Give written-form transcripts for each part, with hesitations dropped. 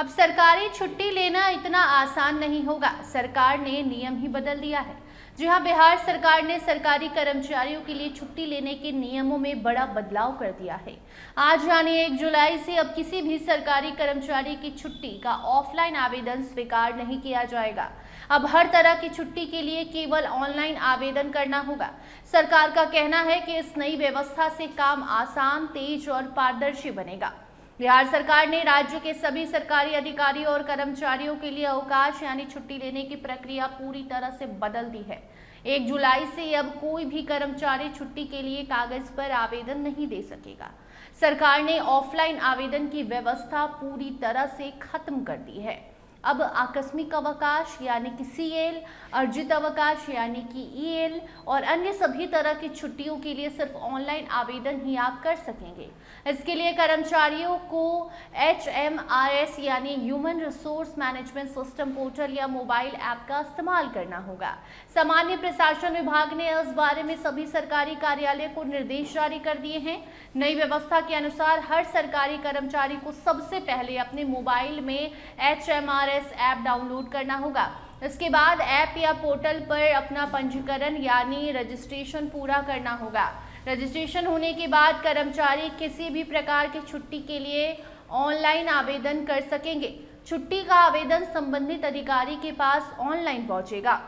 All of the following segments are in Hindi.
अब सरकारी छुट्टी लेना इतना आसान नहीं होगा। सरकार ने नियम ही बदल दिया है। जी हाँ, बिहार सरकार ने सरकारी कर्मचारियों के लिए छुट्टी लेने के नियमों में बड़ा बदलाव कर दिया है। आज यानी 1 जुलाई से अब किसी भी सरकारी कर्मचारी की छुट्टी का ऑफलाइन आवेदन स्वीकार नहीं किया जाएगा। अब हर तरह की छुट्टी के लिए केवल ऑनलाइन आवेदन करना होगा। सरकार का कहना है कि इस नई व्यवस्था से काम आसान, तेज और पारदर्शी बनेगा। बिहार सरकार ने राज्य के सभी सरकारी अधिकारियों और कर्मचारियों के लिए अवकाश यानी छुट्टी लेने की प्रक्रिया पूरी तरह से बदल दी है। 1 जुलाई से अब कोई भी कर्मचारी छुट्टी के लिए कागज पर आवेदन नहीं दे सकेगा। सरकार ने ऑफलाइन आवेदन की व्यवस्था पूरी तरह से खत्म कर दी है। अब आकस्मिक अवकाश यानी कि सीएल, अर्जित अवकाश यानी कि ईएल और अन्य सभी तरह की छुट्टियों के लिए सिर्फ ऑनलाइन आवेदन ही आप कर सकेंगे। इसके लिए कर्मचारियों को HMRS यानी human resource management system portal या मोबाइल ऐप का इस्तेमाल करना होगा। सामान्य प्रशासन विभाग ने इस बारे में सभी सरकारी कार्यालय को निर्देश जारी कर दिए हैं। नई व्यवस्था के अनुसार हर सरकारी कर्मचारी को सबसे पहले अपने मोबाइल में HMRS ऐप डाउनलोड करना होगा। इसके बाद ऐप या पोर्टल पर अपना पंजीकरण यानी रजिस्ट्रेशन पूरा करना होगा। रजिस्ट्रेशन होने के बाद कर्मचारी किसी भी प्रकार की छुट्टी के लिए ऑनलाइन आवेदन कर सकेंगे। छुट्टी का आवेदन संबंधित अधिकारी के पास ऑनलाइन पहुंचेगा।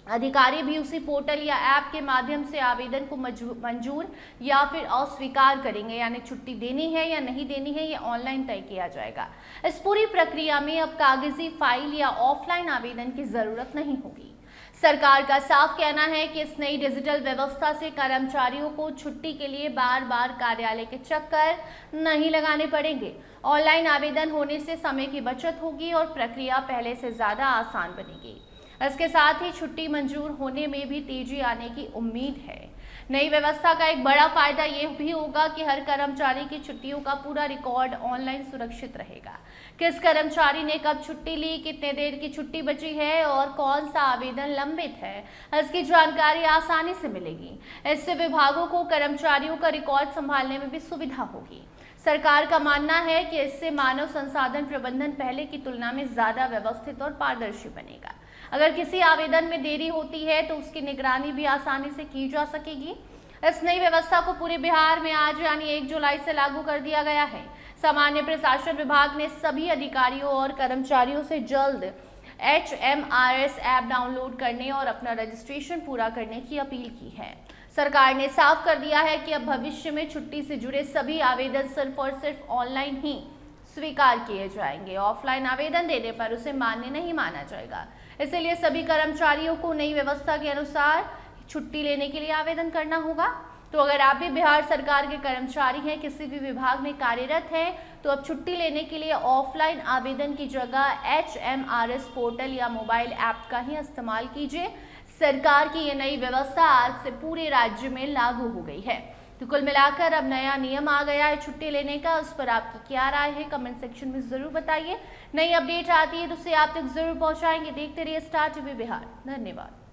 अधिकारी भी उसी पोर्टल या ऐप के माध्यम से आवेदन को मंजूर या फिर अस्वीकार करेंगे, यानी छुट्टी देनी है या नहीं देनी है ये ऑनलाइन तय किया जाएगा। इस पूरी प्रक्रिया में अब कागजी फाइल या ऑफलाइन आवेदन की जरूरत नहीं होगी। सरकार का साफ कहना है कि इस नई डिजिटल व्यवस्था से कर्मचारियों को छुट्टी के लिए बार बार कार्यालय के चक्कर नहीं लगाने पड़ेंगे। ऑनलाइन आवेदन होने से समय की बचत होगी और प्रक्रिया पहले से ज्यादा आसान बनेगी। इसके साथ ही छुट्टी मंजूर होने में भी तेजी आने की उम्मीद है। नई व्यवस्था का एक बड़ा फायदा ये भी होगा कि हर कर्मचारी की छुट्टियों का पूरा रिकॉर्ड ऑनलाइन सुरक्षित रहेगा। किस कर्मचारी ने कब छुट्टी ली, कितने देर की छुट्टी बची है और कौन सा आवेदन लंबित है, इसकी जानकारी आसानी से मिलेगी। इससे विभागों को कर्मचारियों का रिकॉर्ड संभालने में भी सुविधा होगी। सरकार का मानना है कि इससे मानव संसाधन प्रबंधन पहले की तुलना में ज्यादा व्यवस्थित और पारदर्शी बनेगा। अगर किसी आवेदन में देरी होती है तो उसकी निगरानी भी आसानी से की जा सकेगी। इस नई व्यवस्था को पूरे बिहार में आज यानी 1 जुलाई से लागू कर दिया गया है। सामान्य प्रशासन विभाग ने सभी अधिकारियों और कर्मचारियों से जल्द HMRS ऐप डाउनलोड करने और अपना रजिस्ट्रेशन पूरा करने की अपील की है। सरकार ने साफ कर दिया है कि अब भविष्य में छुट्टी से जुड़े सभी आवेदन सिर्फ और सिर्फ ऑनलाइन ही स्वीकार किए जाएंगे। ऑफलाइन आवेदन देने पर उसे मान्य नहीं माना जाएगा। इसलिए सभी कर्मचारियों को नई व्यवस्था के अनुसार छुट्टी लेने के लिए आवेदन करना होगा। तो अगर आप भी बिहार सरकार के कर्मचारी हैं, किसी भी विभाग में कार्यरत हैं, तो अब छुट्टी लेने के लिए ऑफलाइन आवेदन की जगह HMRS पोर्टल या मोबाइल ऐप का ही इस्तेमाल कीजिए। सरकार की ये नई व्यवस्था आज से पूरे राज्य में लागू हो गई है। तो कुल मिलाकर अब नया नियम आ गया है छुट्टी लेने का। उस पर आपकी क्या राय है, कमेंट सेक्शन में जरूर बताइए। नई अपडेट आती है तो उसे आप तक जरूर पहुंचाएंगे। देखते रहिए स्टार टीवी बिहार। धन्यवाद।